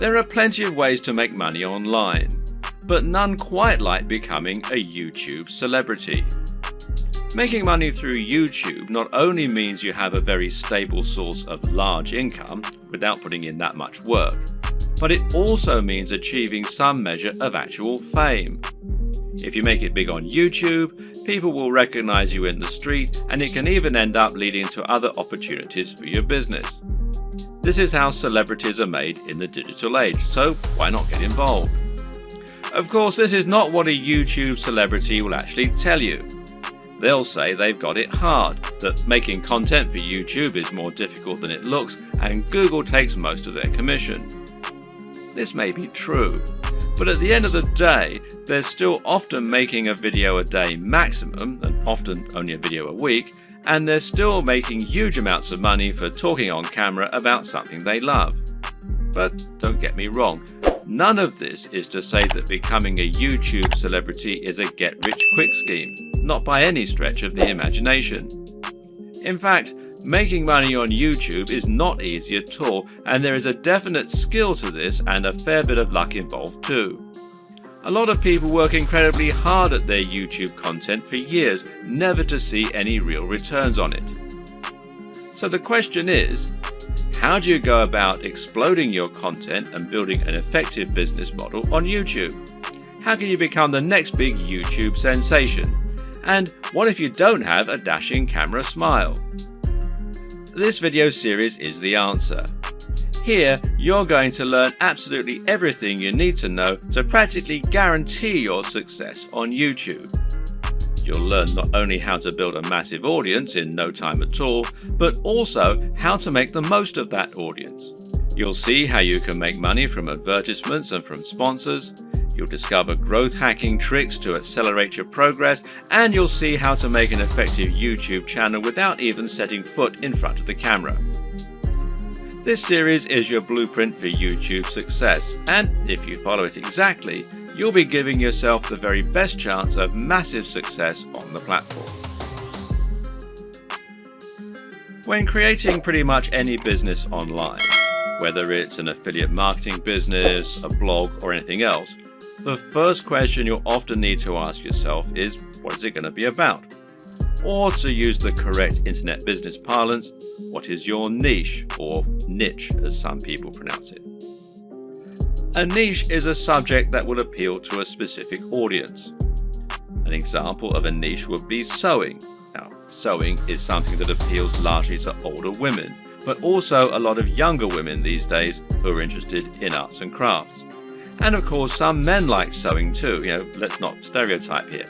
There are plenty of ways to make money online, but none quite like becoming a YouTube celebrity. Making money through YouTube not only means you have a very stable source of large income without putting in that much work, but it also means achieving some measure of actual fame. If you make it big on YouTube, people will recognize you in the street, and it can even end up leading to other opportunities for your business. This is how celebrities are made in the digital age, so why not get involved? Of course, this is not what a YouTube celebrity will actually tell you. They'll say they've got it hard, that making content for YouTube is more difficult than it looks, and Google takes most of their commission. This may be true, but at the end of the day, they're still often making a video a day maximum, and often only a video a week, and they're still making huge amounts of money for talking on camera about something they love. But don't get me wrong, none of this is to say that becoming a YouTube celebrity is a get-rich-quick scheme, not by any stretch of the imagination. In fact, making money on YouTube is not easy at all, and there is a definite skill to this and a fair bit of luck involved too. A lot of people work incredibly hard at their YouTube content for years, never to see any real returns on it. So the question is, how do you go about exploding your content and building an effective business model on YouTube? How can you become the next big YouTube sensation? And what if you don't have a dashing camera smile? This video series is the answer. Here, you're going to learn absolutely everything you need to know to practically guarantee your success on YouTube. You'll learn not only how to build a massive audience in no time at all, but also how to make the most of that audience. You'll see how you can make money from advertisements and from sponsors. You'll discover growth hacking tricks to accelerate your progress, and you'll see how to make an effective YouTube channel without even setting foot in front of the camera. This series is your blueprint for YouTube success, and if you follow it exactly, you'll be giving yourself the very best chance of massive success on the platform. When creating pretty much any business online, whether it's an affiliate marketing business, a blog, or anything else, the first question you'll often need to ask yourself is, what is it going to be about? Or to use the correct internet business parlance, what is your niche, or niche as some people pronounce it? A niche is a subject that will appeal to a specific audience. An example of a niche would be sewing. Now, sewing is something that appeals largely to older women, but also a lot of younger women these days who are interested in arts and crafts. And of course, some men like sewing too, let's not stereotype here.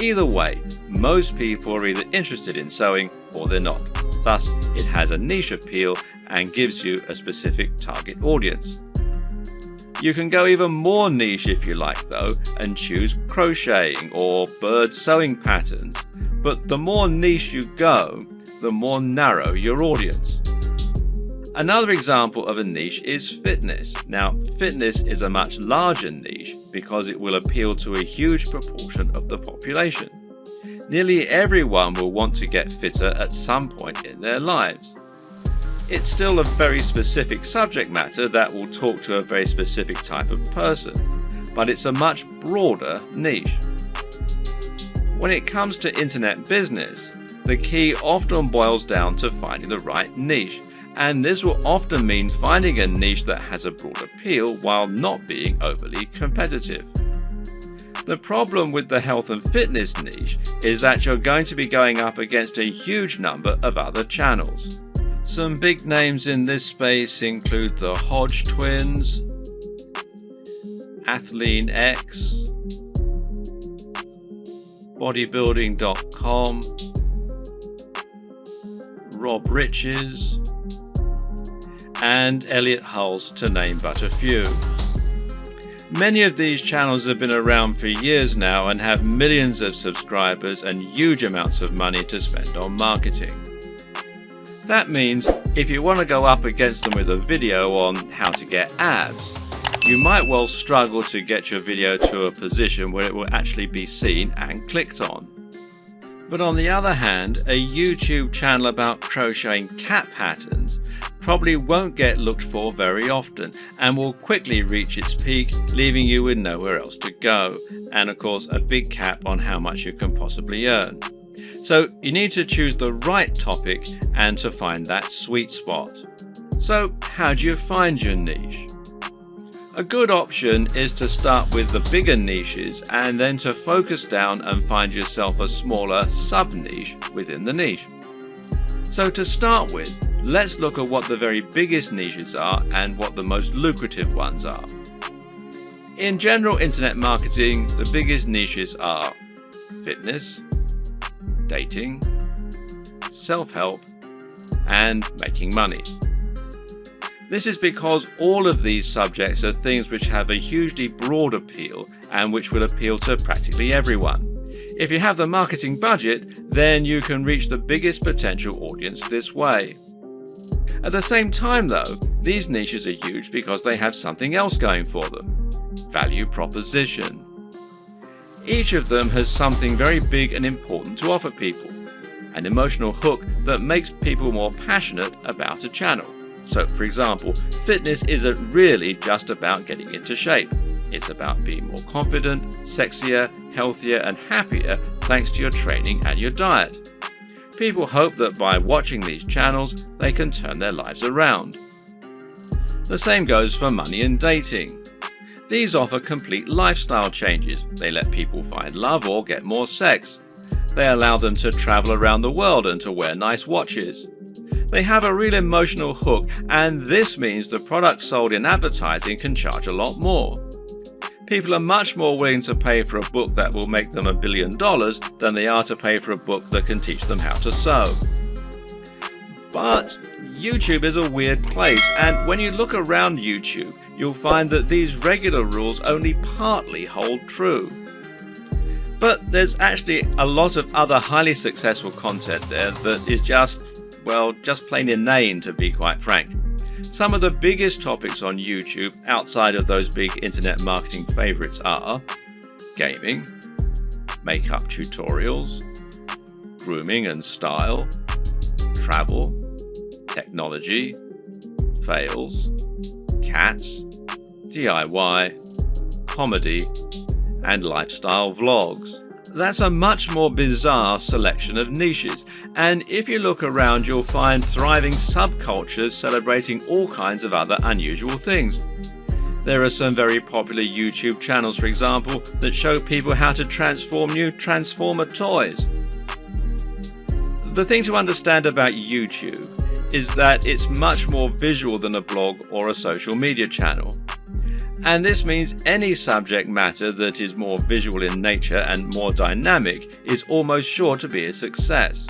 Either way, most people are either interested in sewing or they're not. Thus, it has a niche appeal and gives you a specific target audience. You can go even more niche if you like though, and choose crocheting or bird sewing patterns. But the more niche you go, the more narrow your audience. Another example of a niche is fitness. Now, fitness is a much larger niche because it will appeal to a huge proportion of the population. Nearly everyone will want to get fitter at some point in their lives. It's still a very specific subject matter that will talk to a very specific type of person, but it's a much broader niche. When it comes to internet business, the key often boils down to finding the right niche. And this will often mean finding a niche that has a broad appeal while not being overly competitive. The problem with the health and fitness niche is that you're going to be going up against a huge number of other channels. Some big names in this space include the Hodge Twins, Athlean X, Bodybuilding.com, Rob Riches, and Elliot Hulse, to name but a few. Many of these channels have been around for years now and have millions of subscribers and huge amounts of money to spend on marketing. That means if you want to go up against them with a video on how to get abs, you might well struggle to get your video to a position where it will actually be seen and clicked on. But on the other hand, a YouTube channel about crocheting cat patterns probably won't get looked for very often and will quickly reach its peak, leaving you with nowhere else to go, and of course a big cap on how much you can possibly earn. So you need to choose the right topic and to find that sweet spot. So how do you find your niche? A good option is to start with the bigger niches and then to focus down and find yourself a smaller sub-niche within the niche. So to start with, let's look at what the very biggest niches are and what the most lucrative ones are. In general internet marketing, the biggest niches are fitness, dating, self-help, and making money. This is because all of these subjects are things which have a hugely broad appeal and which will appeal to practically everyone. If you have the marketing budget, then you can reach the biggest potential audience this way. At the same time though, these niches are huge because they have something else going for them: value proposition. Each of them has something very big and important to offer people, an emotional hook that makes people more passionate about a channel. So for example, fitness isn't really just about getting into shape. It's about being more confident, sexier, healthier and happier thanks to your training and your diet. People hope that by watching these channels, they can turn their lives around. The same goes for money and dating. These offer complete lifestyle changes. They let people find love or get more sex. They allow them to travel around the world and to wear nice watches. They have a real emotional hook, and this means the products sold in advertising can charge a lot more. People are much more willing to pay for a book that will make them $1 billion than they are to pay for a book that can teach them how to sew. But YouTube is a weird place, and when you look around YouTube, you'll find that these regular rules only partly hold true. But there's actually a lot of other highly successful content there that is just plain inane, to be quite frank. Some of the biggest topics on YouTube outside of those big internet marketing favorites are gaming, makeup tutorials, grooming and style, travel, technology, fails, cats, DIY, comedy, and lifestyle vlogs. That's a much more bizarre selection of niches, and if you look around you'll find thriving subcultures celebrating all kinds of other unusual things. There are some very popular YouTube channels, for example, that show people how to transform new Transformer toys. The thing to understand about YouTube is that it's much more visual than a blog or a social media channel. And this means any subject matter that is more visual in nature and more dynamic is almost sure to be a success.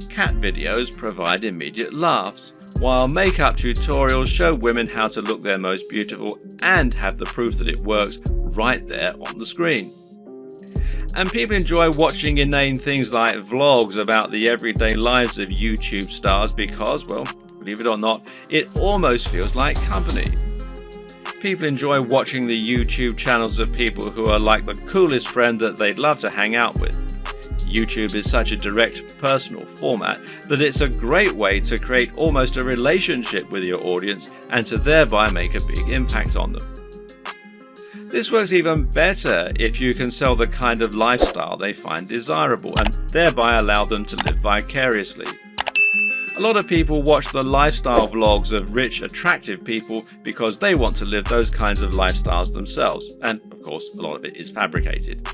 Cat videos provide immediate laughs, while makeup tutorials show women how to look their most beautiful and have the proof that it works right there on the screen. And people enjoy watching inane things like vlogs about the everyday lives of YouTube stars because, well, believe it or not, it almost feels like company. People enjoy watching the YouTube channels of people who are like the coolest friend that they'd love to hang out with. YouTube is such a direct, personal format that it's a great way to create almost a relationship with your audience and to thereby make a big impact on them. This works even better if you can sell the kind of lifestyle they find desirable and thereby allow them to live vicariously. A lot of people watch the lifestyle vlogs of rich, attractive people because they want to live those kinds of lifestyles themselves, and of course a lot of it is fabricated.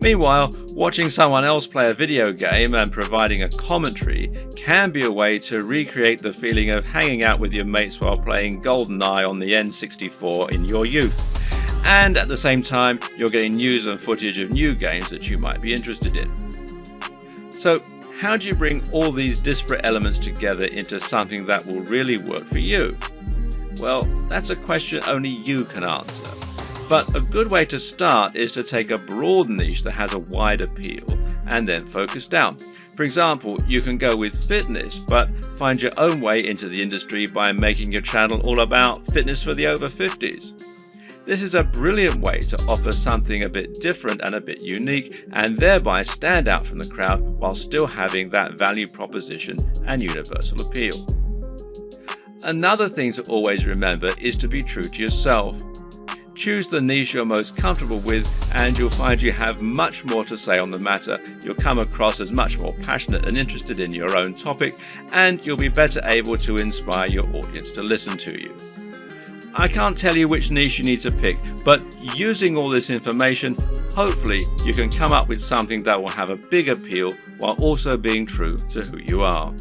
Meanwhile, watching someone else play a video game and providing a commentary can be a way to recreate the feeling of hanging out with your mates while playing GoldenEye on the N64 in your youth. And at the same time, you're getting news and footage of new games that you might be interested in. So, how do you bring all these disparate elements together into something that will really work for you? Well, that's a question only you can answer. But a good way to start is to take a broad niche that has a wide appeal and then focus down. For example, you can go with fitness, but find your own way into the industry by making your channel all about fitness for the over 50s. This is a brilliant way to offer something a bit different and a bit unique and thereby stand out from the crowd while still having that value proposition and universal appeal. Another thing to always remember is to be true to yourself. Choose the niche you're most comfortable with and you'll find you have much more to say on the matter. You'll come across as much more passionate and interested in your own topic, and you'll be better able to inspire your audience to listen to you. I can't tell you which niche you need to pick, but using all this information, hopefully you can come up with something that will have a big appeal while also being true to who you are.